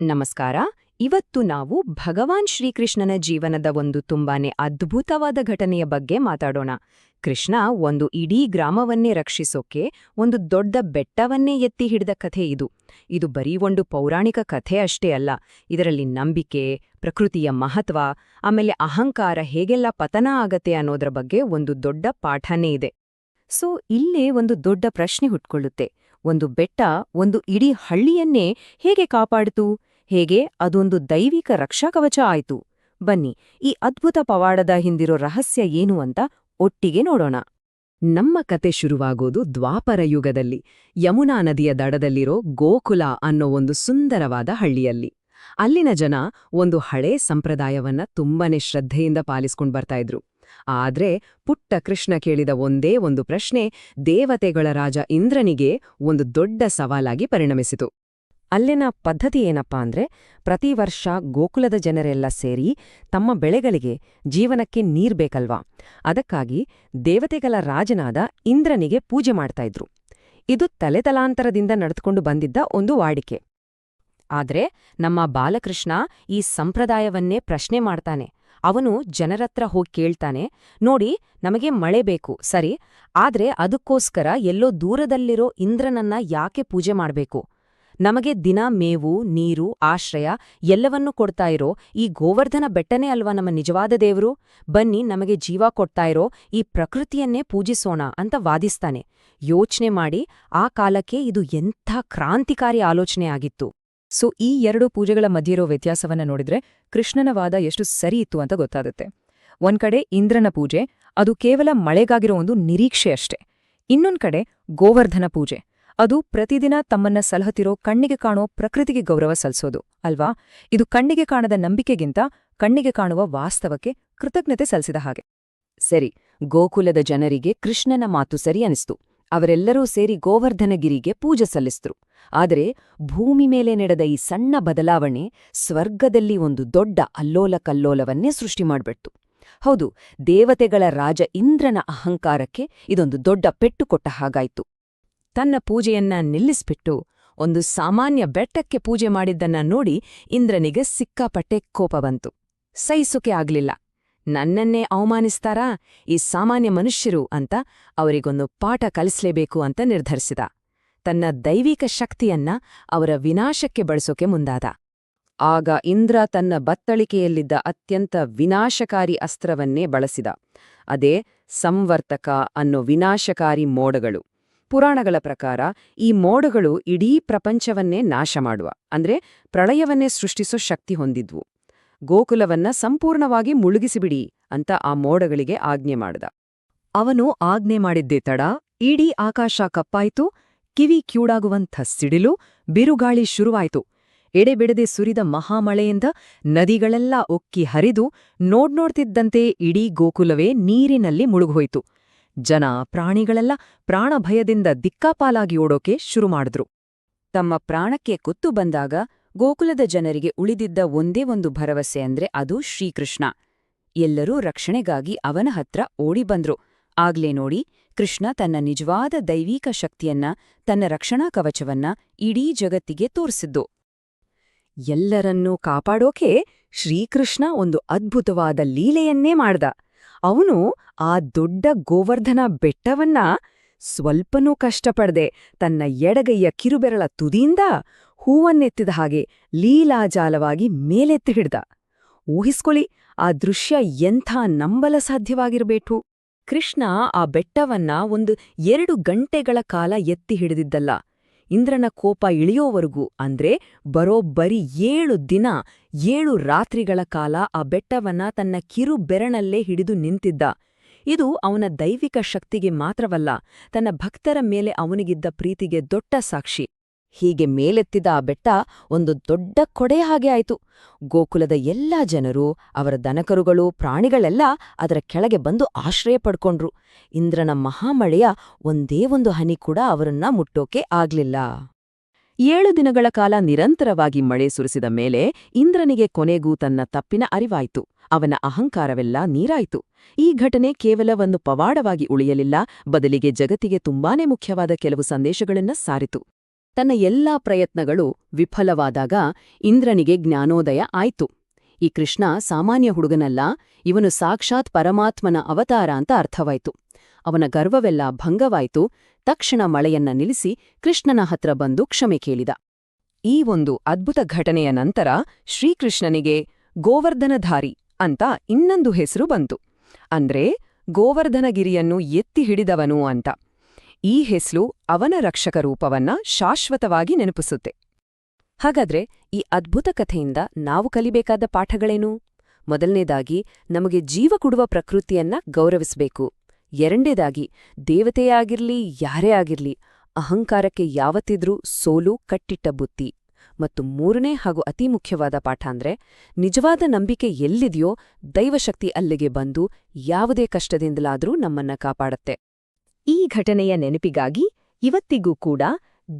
ನಮಸ್ಕಾರ. ಇವತ್ತು ನಾವು ಭಗವಾನ್ ಶ್ರೀಕೃಷ್ಣನ ಜೀವನದ ಒಂದು ತುಂಬಾನೇ ಅದ್ಭುತವಾದ ಘಟನೆಯ ಬಗ್ಗೆ ಮಾತಾಡೋಣ. ಕೃಷ್ಣ ಒಂದು ಇಡೀ ಗ್ರಾಮವನ್ನೇ ರಕ್ಷಿಸೋಕೆ ಒಂದು ದೊಡ್ಡ ಬೆಟ್ಟವನ್ನೇ ಎತ್ತಿ ಹಿಡಿದ ಕಥೆ ಇದು. ಇದು ಬರೀ ಒಂದು ಪೌರಾಣಿಕ ಕಥೆ ಅಷ್ಟೇ ಅಲ್ಲ. ಇದರಲ್ಲಿ ನಂಬಿಕೆ, ಪ್ರಕೃತಿಯ ಮಹತ್ವ, ಆಮೇಲೆ ಅಹಂಕಾರ ಹೇಗೆಲ್ಲ ಪತನ ಆಗತ್ತೆ ಅನ್ನೋದ್ರ ಬಗ್ಗೆ ಒಂದು ದೊಡ್ಡ ಪಾಠನೇ ಇದೆ. ಸೊ ಇಲ್ಲೇ ಒಂದು ದೊಡ್ಡ ಪ್ರಶ್ನೆ ಹುಟ್ಕೊಳ್ಳುತ್ತೆ. ಒಂದು ಬೆಟ್ಟ ಒಂದು ಇಡೀ ಹಳ್ಳಿಯನ್ನೇ ಹೇಗೆ ಕಾಪಾಡಿತು? ಹೇಗೆ ಅದೊಂದು ದೈವಿಕ ರಕ್ಷಾಕವಚ ಆಯ್ತು? ಬನ್ನಿ, ಈ ಅದ್ಭುತ ಪವಾಡದ ಹಿಂದಿರೋ ರಹಸ್ಯ ಏನು ಅಂತ ಒಟ್ಟಿಗೆ ನೋಡೋಣ. ನಮ್ಮ ಕತೆ ಶುರುವಾಗೋದು ದ್ವಾಪರ ಯುಗದಲ್ಲಿ, ಯಮುನಾ ನದಿಯ ದಡದಲ್ಲಿರೋ ಗೋಕುಲ ಅನ್ನೋ ಒಂದು ಸುಂದರವಾದ ಹಳ್ಳಿಯಲ್ಲಿ. ಅಲ್ಲಿನ ಜನ ಒಂದು ಹಳೇ ಸಂಪ್ರದಾಯವನ್ನ ತುಂಬಾನೇ ಶ್ರದ್ಧೆಯಿಂದ ಪಾಲಿಸ್ಕೊಂಡ್ ಬರ್ತಾ ಇದ್ರು. ಆದ್ರೆ ಪುಟ್ಟ ಕೃಷ್ಣ ಕೇಳಿದ ಒಂದೇ ಒಂದು ಪ್ರಶ್ನೆ ದೇವತೆಗಳ ರಾಜ ಇಂದ್ರನಿಗೆ ಒಂದು ದೊಡ್ಡ ಸವಾಲಾಗಿ ಪರಿಣಮಿಸಿತು. ಅಲ್ಲಿನ ಪದ್ಧತಿ ಏನಪ್ಪಾ ಅಂದ್ರೆ, ಪ್ರತಿ ವರ್ಷ ಗೋಕುಲದ ಜನರೆಲ್ಲ ಸೇರಿ ತಮ್ಮ ಬೆಳೆಗಳಿಗೆ ಜೀವನಕ್ಕೆ ನೀರ್ ಬೇಕಲ್ವಾ, ಅದಕ್ಕಾಗಿ ದೇವತೆಗಳ ರಾಜನಾದ ಇಂದ್ರನಿಗೆ ಪೂಜೆ ಮಾಡ್ತಾ ಇದ್ರು. ಇದು ತಲೆತಲಾಂತರದಿಂದ ನಡೆದುಕೊಂಡು ಬಂದಿದ್ದ ಒಂದು ವಾಡಿಕೆ. ಆದ್ರೆ ನಮ್ಮ ಬಾಲಕೃಷ್ಣ ಈ ಸಂಪ್ರದಾಯವನ್ನೇ ಪ್ರಶ್ನೆ ಮಾಡ್ತಾನೆ. ಅವನು ಜನರತ್ರ ಹೋಗಿ ಕೇಳ್ತಾನೆ, ನೋಡಿ, ನಮಗೆ ಮಳೆ ಬೇಕು ಸರಿ, ಆದ್ರೆ ಅದಕ್ಕೋಸ್ಕರ ಎಲ್ಲೋ ದೂರದಲ್ಲಿರೋ ಇಂದ್ರನನ್ನ ಯಾಕೆ ಪೂಜೆ ಮಾಡ್ಬೇಕು? ನಮಗೆ ದಿನ ಮೇವು, ನೀರು, ಆಶ್ರಯ ಎಲ್ಲವನ್ನೂ ಕೊಡ್ತಾ ಇರೋ ಈ ಗೋವರ್ಧನ ಬೆಟ್ಟನೇ ಅಲ್ವಾ ನಮ್ಮ ನಿಜವಾದ ದೇವ್ರು? ಬನ್ನಿ, ನಮಗೆ ಜೀವ ಕೊಡ್ತಾ ಇರೋ ಈ ಪ್ರಕೃತಿಯನ್ನೇ ಪೂಜಿಸೋಣ ಅಂತ ವಾದಿಸ್ತಾನೆ. ಯೋಚ್ನೆ ಮಾಡಿ, ಆ ಕಾಲಕ್ಕೆ ಇದು ಎಂಥ ಕ್ರಾಂತಿಕಾರಿ ಆಲೋಚನೆ ಆಗಿತ್ತು. ಸೊ ಈ ಎರಡು ಪೂಜೆಗಳ ಮಧ್ಯೆಯಿರೋ ವ್ಯತ್ಯಾಸವನ್ನ ನೋಡಿದ್ರೆ ಕೃಷ್ಣನ ವಾದ ಎಷ್ಟು ಸರಿ ಇತ್ತು ಅಂತ ಗೊತ್ತಾಗುತ್ತೆ. ಒಂದ್ಕಡೆ ಇಂದ್ರನ ಪೂಜೆ, ಅದು ಕೇವಲ ಮಳೆಗಾಗಿರೋ ಒಂದು ನಿರೀಕ್ಷೆ ಅಷ್ಟೆ. ಇನ್ನೊಂದ್ ಕಡೆ ಗೋವರ್ಧನ ಪೂಜೆ, ಅದು ಪ್ರತಿದಿನ ತಮ್ಮನ್ನ ಸಲಹತಿರೋ ಕಣ್ಣಿಗೆ ಕಾಣೋ ಪ್ರಕೃತಿಗೆ ಗೌರವ ಸಲ್ಲಿಸೋದು ಅಲ್ವಾ. ಇದು ಕಣ್ಣಿಗೆ ಕಾಣದ ನಂಬಿಕೆಗಿಂತ ಕಣ್ಣಿಗೆ ಕಾಣುವ ವಾಸ್ತವಕ್ಕೆ ಕೃತಜ್ಞತೆ ಸಲ್ಲಿಸಿದ ಹಾಗೆ. ಸರಿ, ಗೋಕುಲದ ಜನರಿಗೆ ಕೃಷ್ಣನ ಮಾತು ಸರಿ ಅನಿಸ್ತು. ಅವರೆಲ್ಲರೂ ಸೇರಿ ಗೋವರ್ಧನಗಿರಿಗೆ ಪೂಜೆ ಸಲ್ಲಿಸಿದ್ರು. ಆದರೆ ಭೂಮಿ ಮೇಲೆ ನಡೆದ ಈ ಸಣ್ಣ ಬದಲಾವಣೆ ಸ್ವರ್ಗದಲ್ಲಿ ಒಂದು ದೊಡ್ಡ ಅಲ್ಲೋಲ ಕಲ್ಲೋಲವನ್ನೇ ಸೃಷ್ಟಿ ಮಾಡ್ಬಿಡ್ತು. ಹೌದು, ದೇವತೆಗಳ ರಾಜ ಇಂದ್ರನ ಅಹಂಕಾರಕ್ಕೆ ಇದೊಂದು ದೊಡ್ಡ ಪೆಟ್ಟು ಕೊಟ್ಟ ಹಾಗಾಯ್ತು. ತನ್ನ ಪೂಜೆಯನ್ನ ನಿಲ್ಲಿಸ್ಬಿಟ್ಟು ಒಂದು ಸಾಮಾನ್ಯ ಬೆಟ್ಟಕ್ಕೆ ಪೂಜೆ ಮಾಡಿದ್ದನ್ನ ನೋಡಿ ಇಂದ್ರನಿಗೆ ಸಿಕ್ಕಾಪಟ್ಟೆ ಕೋಪ ಬಂತು. ಸಹಿಸೋಕೆ ಆಗ್ಲಿಲ್ಲ. ನನ್ನನ್ನೇ ಅವಮಾನಿಸ್ತಾರಾ ಈ ಸಾಮಾನ್ಯ ಮನುಷ್ಯರು ಅಂತ ಅವರಿಗೊಂದು ಪಾಠ ಕಲಿಸ್ಲೇಬೇಕು ಅಂತ ನಿರ್ಧರಿಸಿದ. ತನ್ನ ದೈವಿಕ ಶಕ್ತಿಯನ್ನ ಅವರ ವಿನಾಶಕ್ಕೆ ಬಳಸೋಕೆ ಮುಂದಾದ. ಆಗ ಇಂದ್ರ ತನ್ನ ಬತ್ತಳಿಕೆಯಲ್ಲಿದ್ದ ಅತ್ಯಂತ ವಿನಾಶಕಾರಿ ಅಸ್ತ್ರವನ್ನೇ ಬಳಸಿದ. ಅದೇ ಸಂವರ್ತಕ ಅನ್ನೋ ವಿನಾಶಕಾರಿ ಮೋಡಗಳು. ಪುರಾಣಗಳ ಪ್ರಕಾರ ಈ ಮೋಡಗಳು ಇಡೀ ಪ್ರಪಂಚವನ್ನೇ ನಾಶ ಮಾಡುವ, ಅಂದ್ರೆ ಪ್ರಳಯವನ್ನೇ ಸೃಷ್ಟಿಸೋ ಶಕ್ತಿ ಹೊಂದಿದ್ವು. ಗೋಕುಲವನ್ನ ಸಂಪೂರ್ಣವಾಗಿ ಮುಳುಗಿಸಿಬಿಡಿ ಅಂತ ಆ ಮೋಡಗಳಿಗೆ ಆಜ್ಞೆ ಮಾಡಿದ. ಅವನು ಆಜ್ಞೆ ಮಾಡಿದ್ದೇ ತಡ ಇಡೀ ಆಕಾಶ ಕಪ್ಪಾಯ್ತು. ಕಿವಿ ಕ್ಯೂಡಾಗುವಂಥ ಸಿಡಿಲು, ಬಿರುಗಾಳಿ ಶುರುವಾಯ್ತು. ಎಡೆಬಿಡದೆ ಸುರಿದ ಮಹಾಮಳೆಯಿಂದ ನದಿಗಳೆಲ್ಲ ಒಕ್ಕಿ ಹರಿದು ನೋಡ್ತಿದ್ದಂತೆ ಇಡೀ ಗೋಕುಲವೇ ನೀರಿನಲ್ಲಿ ಮುಳುಗೋಯ್ತು. ಜನ, ಪ್ರಾಣಿಗಳೆಲ್ಲ ಪ್ರಾಣಭಯದಿಂದ ದಿಕ್ಕಾಪಾಲಾಗಿ ಓಡೋಕೆ ಶುರು ಮಾಡಿದ್ರು. ತಮ್ಮ ಪ್ರಾಣಕ್ಕೆ ಕುತ್ತು ಬಂದಾಗ ಗೋಕುಲದ ಜನರಿಗೆ ಉಳಿದಿದ್ದ ಒಂದೇ ಒಂದು ಭರವಸೆ ಅಂದ್ರೆ ಅದು ಶ್ರೀಕೃಷ್ಣ. ಎಲ್ಲರೂ ರಕ್ಷಣೆಗಾಗಿ ಅವನ ಹತ್ರ ಓಡಿ ಬಂದ್ರು. ಆಗ್ಲೇ ನೋಡಿ, ಕೃಷ್ಣ ತನ್ನ ನಿಜವಾದ ದೈವಿಕ ಶಕ್ತಿಯನ್ನ, ತನ್ನ ರಕ್ಷಣಾ ಕವಚವನ್ನ ಇಡೀ ಜಗತ್ತಿಗೆ ತೋರಿಸಿದ್ದು. ಎಲ್ಲರನ್ನೂ ಕಾಪಾಡೋಕೆ ಶ್ರೀಕೃಷ್ಣ ಒಂದು ಅದ್ಭುತವಾದ ಲೀಲೆಯನ್ನೇ ಮಾಡ್ದ. ಅವನು ಆ ದೊಡ್ಡ ಗೋವರ್ಧನ ಬೆಟ್ಟವನ್ನ ಸ್ವಲ್ಪನೂ ಕಷ್ಟಪಡದೆ ತನ್ನ ಎಡಗೈಯ ಕಿರುಬೆರಳ ತುದಿಯಿಂದ ಹೂವನ್ನೆತ್ತಿದ ಹಾಗೆ ಲೀಲಾಜಾಲವಾಗಿ ಮೇಲೆತ್ತಿ ಹಿಡ್ದ. ಊಹಿಸ್ಕೊಳ್ಳಿ, ಆ ದೃಶ್ಯ ಎಂಥ ನಂಬಲ ಸಾಧ್ಯವಾಗಿರಬೇಕು. ಕೃಷ್ಣ ಆ ಬೆಟ್ಟವನ್ನ ಒಂದು 2 ಗಂಟೆಗಳ ಕಾಲ ಎತ್ತಿ ಹಿಡಿದಿದ್ದಲ್ಲ, ಇಂದ್ರನ ಕೋಪ ಇಳಿಯೋವರೆಗೂ, ಅಂದ್ರೆ ಬರೋಬ್ಬರಿ 7 ದಿನ 7 ರಾತ್ರಿಗಳ ಕಾಲ ಆ ಬೆಟ್ಟವನ್ನ ತನ್ನ ಕಿರು ಬೆರಳಲ್ಲೇ ಹಿಡಿದು ನಿಂತಿದ್ದ. ಇದು ಅವನ ದೈವಿಕ ಶಕ್ತಿಗೆ ಮಾತ್ರವಲ್ಲ, ತನ್ನ ಭಕ್ತರ ಮೇಲೆ ಅವನಿಗಿದ್ದ ಪ್ರೀತಿಗೆ ದೊಡ್ಡ ಸಾಕ್ಷಿ. ಹೀಗೆ ಮೇಲೆತ್ತಿದ ಆ ಬೆಟ್ಟ ಒಂದು ದೊಡ್ಡ ಕೊಡೆ ಹಾಗೆ ಆಯ್ತು. ಗೋಕುಲದ ಎಲ್ಲಾ ಜನರು, ಅವರ ದನಕರುಗಳು, ಪ್ರಾಣಿಗಳೆಲ್ಲ ಅದರ ಕೆಳಗೆ ಬಂದು ಆಶ್ರಯ ಪಡ್ಕೊಂಡ್ರು. ಇಂದ್ರನ ಮಹಾಮಳೆಯ ಒಂದೇ ಒಂದು ಹನಿ ಕೂಡ ಅವರನ್ನ ಮುಟ್ಟೋಕೆ ಆಗ್ಲಿಲ್ಲ. 7 ದಿನಗಳ ಕಾಲ ನಿರಂತರವಾಗಿ ಮಳೆ ಸುರಿಸಿದ ಮೇಲೆ ಇಂದ್ರನಿಗೆ ಕೊನೆಗೂ ತನ್ನ ತಪ್ಪಿನ ಅರಿವಾಯ್ತು. ಅವನ ಅಹಂಕಾರವೆಲ್ಲ ನೀರಾಯ್ತು. ಈ ಘಟನೆ ಕೇವಲ ಒಂದು ಪವಾಡವಾಗಿ ಉಳಿಯಲಿಲ್ಲ, ಬದಲಿಗೆ ಜಗತ್ತಿಗೆ ತುಂಬಾನೇ ಮುಖ್ಯವಾದ ಕೆಲವು ಸಂದೇಶಗಳನ್ನ ಸಾರಿತು. ತನ್ನ ಎಲ್ಲಾ ಪ್ರಯತ್ನಗಳು ವಿಫಲವಾದಾಗ ಇಂದ್ರನಿಗೆ ಜ್ಞಾನೋದಯ ಆಯ್ತು. ಈ ಕೃಷ್ಣ ಸಾಮಾನ್ಯ ಹುಡುಗನಲ್ಲ, ಇವನು ಸಾಕ್ಷಾತ್ ಪರಮಾತ್ಮನ ಅವತಾರ ಅಂತ ಅರ್ಥವಾಯ್ತು. ಅವನ ಗರ್ವವೆಲ್ಲ ಭಂಗವಾಯ್ತು. ತಕ್ಷಣ ಮಳೆಯನ್ನ ನಿಲ್ಲಿಸಿ ಕೃಷ್ಣನ ಹತ್ರ ಬಂದು ಕ್ಷಮೆ ಕೇಳಿದ. ಈ ಒಂದು ಅದ್ಭುತ ಘಟನೆಯ ನಂತರ ಶ್ರೀಕೃಷ್ಣನಿಗೆ ಗೋವರ್ಧನಧಾರಿ ಅಂತ ಇನ್ನೊಂದು ಹೆಸರು ಬಂತು. ಅಂದ್ರೆ ಗೋವರ್ಧನಗಿರಿಯನ್ನು ಎತ್ತಿ ಹಿಡಿದವನು ಅಂತ. ಈ ಹೆಸರು ಅವನ ರಕ್ಷಕ ರೂಪವನ್ನ ಶಾಶ್ವತವಾಗಿ ನೆನಪಿಸುತ್ತೆ. ಹಾಗಾದ್ರೆ ಈ ಅದ್ಭುತ ಕಥೆಯಿಂದ ನಾವು ಕಲಿಬೇಕಾದ ಪಾಠಗಳೇನು? ಮೊದಲನೇದಾಗಿ, ನಮಗೆ ಜೀವ ಕೊಡುವ ಪ್ರಕೃತಿಯನ್ನ ಗೌರವಿಸಬೇಕು. ಎರಡನೇದಾಗಿ, ದೇವತೆಯೇ ಆಗಿರ್ಲಿ ಯಾರೇ ಆಗಿರ್ಲಿ, ಅಹಂಕಾರಕ್ಕೆ ಯಾವತ್ತಿದ್ರೂ ಸೋಲು ಕಟ್ಟಿಟ್ಟ ಬುತ್ತಿ. ಮತ್ತು ಮೂರನೇ ಹಾಗೂ ಅತಿ ಮುಖ್ಯವಾದ ಪಾಠ ಅಂದ್ರೆ, ನಿಜವಾದ ನಂಬಿಕೆ ಎಲ್ಲಿದೆಯೋ ದೈವಶಕ್ತಿ ಅಲ್ಲಿಗೆ ಬಂದು ಯಾವುದೇ ಕಷ್ಟದಿಂದಲಾದ್ರೂ ನಮ್ಮನ್ನ ಕಾಪಾಡತ್ತೆ. ಈ ಘಟನೆಯ ನೆನಪಿಗಾಗಿ ಇವತ್ತಿಗೂ ಕೂಡ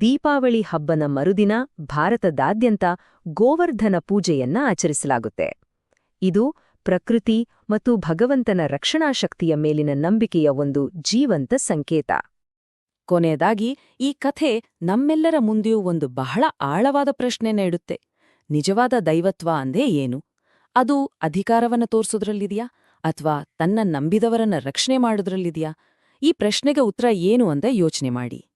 ದೀಪಾವಳಿ ಹಬ್ಬನ ಮರುದಿನ ಭಾರತದಾದ್ಯಂತ ಗೋವರ್ಧನ ಪೂಜೆಯನ್ನ ಆಚರಿಸಲಾಗುತ್ತೆ. ಇದು ಪ್ರಕೃತಿ ಮತ್ತು ಭಗವಂತನ ರಕ್ಷಣಾ ಶಕ್ತಿಯ ಮೇಲಿನ ನಂಬಿಕೆಯ ಒಂದು ಜೀವಂತ ಸಂಕೇತ. ಕೊನೆಯದಾಗಿ ಈ ಕಥೆ ನಮ್ಮೆಲ್ಲರ ಮುಂದೆಯೂ ಒಂದು ಬಹಳ ಆಳವಾದ ಪ್ರಶ್ನೆನ ಇಡುತ್ತೆ. ನಿಜವಾದ ದೈವತ್ವ ಅಂದೇ ಏನು? ಅದು ಅಧಿಕಾರವನ್ನ ತೋರ್ಸೋದ್ರಲ್ಲಿದೆಯಾ ಅಥವಾ ತನ್ನ ನಂಬಿದವರನ್ನ ರಕ್ಷಣೆ ಮಾಡೋದ್ರಲ್ಲಿದೆಯಾ? ಈ ಪ್ರಶ್ನೆಗೆ ಉತ್ತರ ಏನು ಅಂತ ಯೋಚನೆ ಮಾಡಿ.